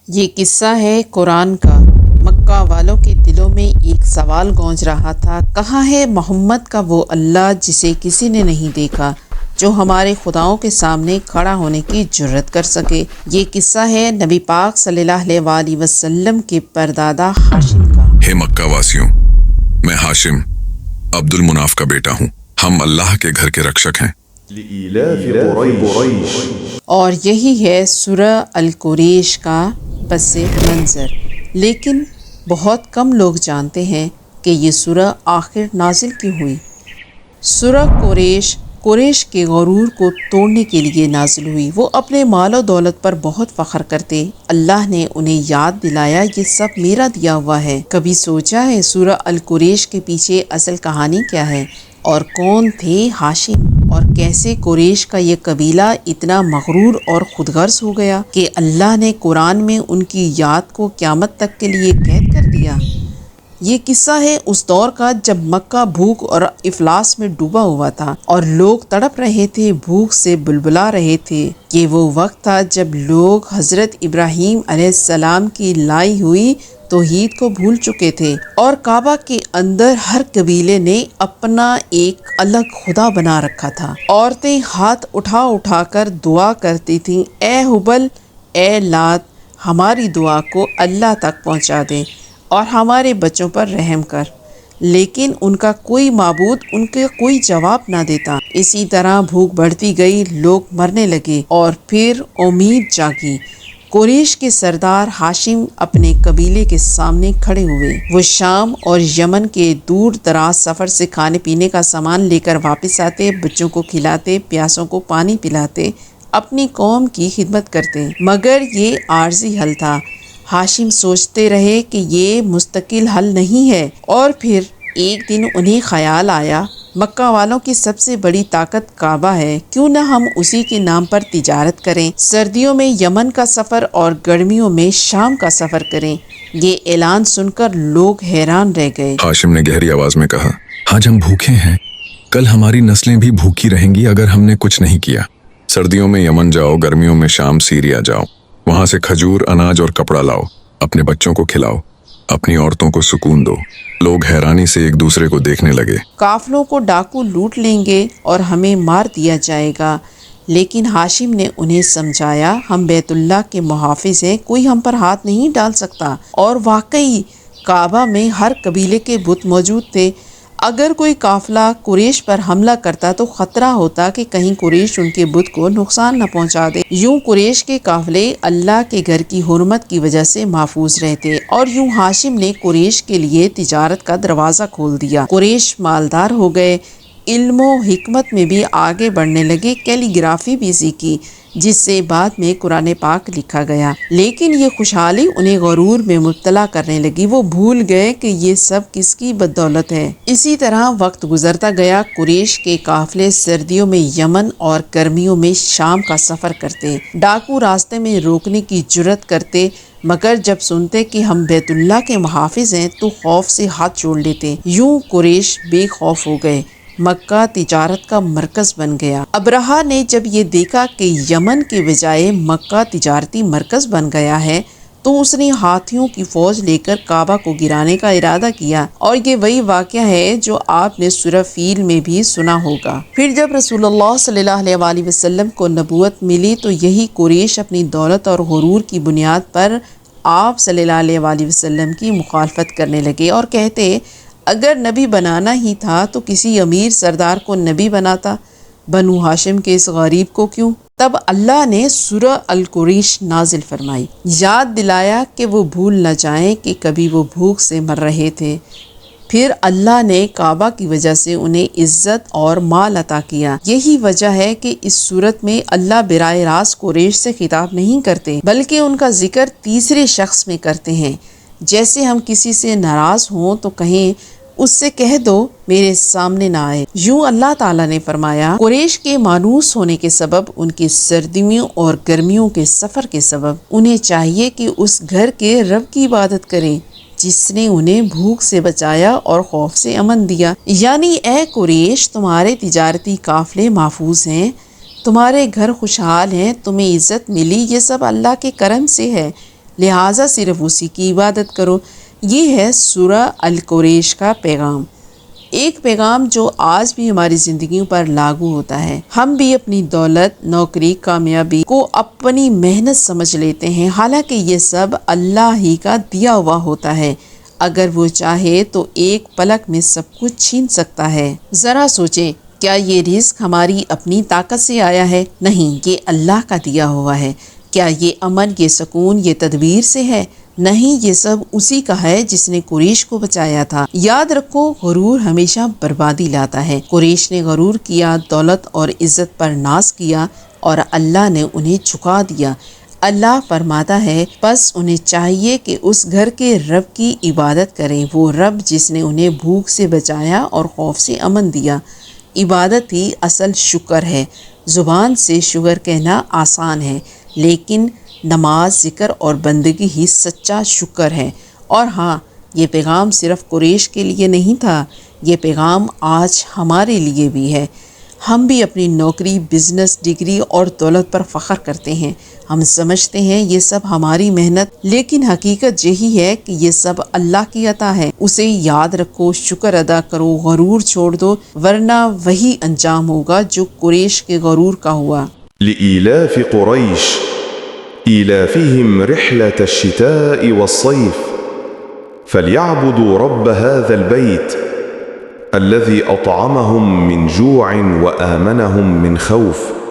یہ قصہ ہے قرآن کا۔ مکہ والوں کے دلوں میں ایک سوال گونج رہا تھا، کہاں ہے محمد کا وہ اللہ جسے کسی نے نہیں دیکھا، جو ہمارے خداؤں کے سامنے کھڑا ہونے کی جرت کر سکے۔ یہ قصہ ہے نبی پاک صلی اللہ علیہ وآلہ وسلم کے پردادا ہاشم کا۔ ہے مکہ واسیوں، میں ہاشم عبد المناف کا بیٹا ہوں۔ ہم اللہ کے گھر کے رکشک ہیں۔ اور یہی ہے سورہ القریش کا پس منظر، لیکن بہت کم لوگ جانتے ہیں کہ یہ سورہ آخر نازل کیوں ہوئی۔ سورہ قریش کے غرور کو توڑنے کے لیے نازل ہوئی۔ وہ اپنے مال و دولت پر بہت فخر کرتے۔ اللہ نے انہیں یاد دلایا، یہ سب میرا دیا ہوا ہے۔ کبھی سوچا ہے سورہ القریش کے پیچھے اصل کہانی کیا ہے، اور کون تھے ہاشم، اور کیسے قریش کا یہ قبیلہ اتنا مغرور اور خود غرض ہو گیا کہ اللہ نے قرآن میں ان کی یاد کو قیامت تک کے لیے قید کر دیا۔ یہ قصہ ہے اس دور کا جب مکہ بھوک اور افلاس میں ڈوبا ہوا تھا اور لوگ تڑپ رہے تھے، بھوک سے بلبلا رہے تھے۔ یہ وہ وقت تھا جب لوگ حضرت ابراہیم علیہ السلام کی لائی ہوئی توحید کو بھول چکے تھے، اور کعبہ کے اندر ہر قبیلے نے اپنا ایک الگ خدا بنا رکھا تھا۔ عورتیں ہاتھ اٹھا اٹھا کر دعا کرتی تھیں، اے ہبل، اے لات، ہماری دعا کو اللہ تک پہنچا دے اور ہمارے بچوں پر رحم کر، لیکن ان کا کوئی معبود ان کے کوئی جواب نہ دیتا۔ اسی طرح بھوک بڑھتی گئی، لوگ مرنے لگے، اور پھر امید جاگی۔ قریش کے سردار ہاشم اپنے قبیلے کے سامنے کھڑے ہوئے۔ وہ شام اور یمن کے دور دراز سفر سے کھانے پینے کا سامان لے کر واپس آتے، بچوں کو کھلاتے، پیاسوں کو پانی پلاتے، اپنی قوم کی خدمت کرتے، مگر یہ عارضی حل تھا۔ ہاشم سوچتے رہے کہ یہ مستقل حل نہیں ہے، اور پھر ایک دن انہیں خیال آیا، مکہ والوں کی سب سے بڑی طاقت کعبہ ہے، کیوں نہ ہم اسی کے نام پر تجارت کریں، سردیوں میں یمن کا سفر اور گرمیوں میں شام کا سفر کریں۔ یہ اعلان سن کر لوگ حیران رہ گئے۔ ہاشم نے گہری آواز میں کہا، آج ہم بھوکے ہیں، کل ہماری نسلیں بھی بھوکی رہیں گی اگر ہم نے کچھ نہیں کیا۔ سردیوں میں یمن جاؤ، گرمیوں میں شام سیریا جاؤ، وہاں سے کھجور، اناج اور کپڑا لاؤ، اپنے بچوں کو کھلاؤ، اپنی عورتوں کو سکون دو۔ لوگ حیرانی سے ایک دوسرے کو دیکھنے لگے۔ قافلوں کو ڈاکو لوٹ لیں گے اور ہمیں مار دیا جائے گا، لیکن ہاشم نے انہیں سمجھایا، ہم بیت اللہ کے محافظ ہیں، کوئی ہم پر ہاتھ نہیں ڈال سکتا۔ اور واقعی کعبہ میں ہر قبیلے کے بت موجود تھے۔ اگر کوئی قافلہ قریش پر حملہ کرتا تو خطرہ ہوتا کہ کہیں قریش ان کے بت کو نقصان نہ پہنچا دے۔ یوں قریش کے قافلے اللہ کے گھر کی حرمت کی وجہ سے محفوظ رہتے، اور یوں ہاشم نے قریش کے لیے تجارت کا دروازہ کھول دیا۔ قریش مالدار ہو گئے، علم و حکمت میں بھی آگے بڑھنے لگے، کیلی گرافی بھی سیکھی، جس سے بعد میں قرآن پاک لکھا گیا۔ لیکن یہ خوشحالی انہیں غرور میں مبتلا کرنے لگی، وہ بھول گئے کہ یہ سب کس کی بدولت ہے۔ اسی طرح وقت گزرتا گیا، قریش کے قافلے سردیوں میں یمن اور گرمیوں میں شام کا سفر کرتے، ڈاکو راستے میں روکنے کی جرت کرتے، مگر جب سنتے کہ ہم بیت اللہ کے محافظ ہیں تو خوف سے ہاتھ جوڑ لیتے۔ یوں قریش بے خوف ہو گئے، مکہ تجارت کا مرکز بن گیا۔ ابرہہ نے جب یہ دیکھا کہ یمن کے بجائے مکہ تجارتی مرکز بن گیا ہے تو اس نے ہاتھیوں کی فوج لے کر کعبہ کو گرانے کا ارادہ کیا، اور یہ وہی واقعہ ہے جو آپ نے سورہ فیل میں بھی سنا ہوگا۔ پھر جب رسول اللہ صلی اللہ علیہ وآلہ وسلم کو نبوت ملی تو یہی قریش اپنی دولت اور غرور کی بنیاد پر آپ صلی اللہ علیہ وآلہ وسلم کی مخالفت کرنے لگے، اور کہتے، اگر نبی بنانا ہی تھا تو کسی امیر سردار کو نبی بناتا، بنو ہاشم کے اس غریب کو کیوں؟ تب اللہ نے سورہ القریش نازل فرمائی، یاد دلایا کہ وہ بھول نہ جائیں کہ کبھی وہ بھوک سے مر رہے تھے۔ پھر اللہ نے کعبہ کی وجہ سے انہیں عزت اور مال عطا کیا۔ یہی وجہ ہے کہ اس صورت میں اللہ براہ راست قریش سے خطاب نہیں کرتے، بلکہ ان کا ذکر تیسرے شخص میں کرتے ہیں۔ جیسے ہم کسی سے ناراض ہوں تو کہیں، اس سے کہہ دو میرے سامنے نہ آئے۔ یوں اللہ تعالیٰ نے فرمایا، قریش کے مانوس ہونے کے سبب، ان کی سردیوں اور گرمیوں کے سفر کے سبب، انہیں چاہیے کہ اس گھر کے رب کی عبادت کریں جس نے انہیں بھوک سے بچایا اور خوف سے امن دیا۔ یعنی اے قریش، تمہارے تجارتی قافلے محفوظ ہیں، تمہارے گھر خوشحال ہیں، تمہیں عزت ملی، یہ سب اللہ کے کرم سے ہے۔ لہٰذا صرف اسی کی عبادت کرو۔ یہ ہے سورہ القریش کا پیغام، ایک پیغام جو آج بھی ہماری زندگیوں پر لاگو ہوتا ہے۔ ہم بھی اپنی دولت، نوکری، کامیابی کو اپنی محنت سمجھ لیتے ہیں، حالانکہ یہ سب اللہ ہی کا دیا ہوا ہوتا ہے۔ اگر وہ چاہے تو ایک پلک میں سب کچھ چھین سکتا ہے۔ ذرا سوچیں، کیا یہ رزق ہماری اپنی طاقت سے آیا ہے؟ نہیں، یہ اللہ کا دیا ہوا ہے۔ کیا یہ امن، یہ سکون، یہ تدبیر سے ہے؟ نہیں، یہ سب اسی کا ہے جس نے قریش کو بچایا تھا۔ یاد رکھو، غرور ہمیشہ بربادی لاتا ہے۔ قریش نے غرور کیا، دولت اور عزت پر ناز کیا اور اللہ نے انہیں جھکا دیا۔ اللہ فرماتا ہے پس انہیں چاہیے کہ اس گھر کے رب کی عبادت کریں، وہ رب جس نے انہیں بھوک سے بچایا اور خوف سے امن دیا۔ عبادت ہی اصل شکر ہے۔ زبان سے شکر کہنا آسان ہے، لیکن نماز، ذکر اور بندگی ہی سچا شکر ہے۔ اور ہاں، یہ پیغام صرف قریش کے لیے نہیں تھا، یہ پیغام آج ہمارے لیے بھی ہے۔ ہم بھی اپنی نوکری، بزنس، ڈگری اور دولت پر فخر کرتے ہیں۔ ہم سمجھتے ہیں یہ سب ہماری محنت، لیکن حقیقت یہی ہے کہ یہ سب اللہ کی عطا ہے۔ اسے یاد رکھو، شکر ادا کرو، غرور چھوڑ دو، ورنہ وہی انجام ہوگا جو قریش کے غرور کا ہوا۔ لإيلاف قريش إيلافهم رحلة الشتاء والصيف فليعبدوا رب هذا البيت الذي أطعمهم من جوع وآمنهم من خوف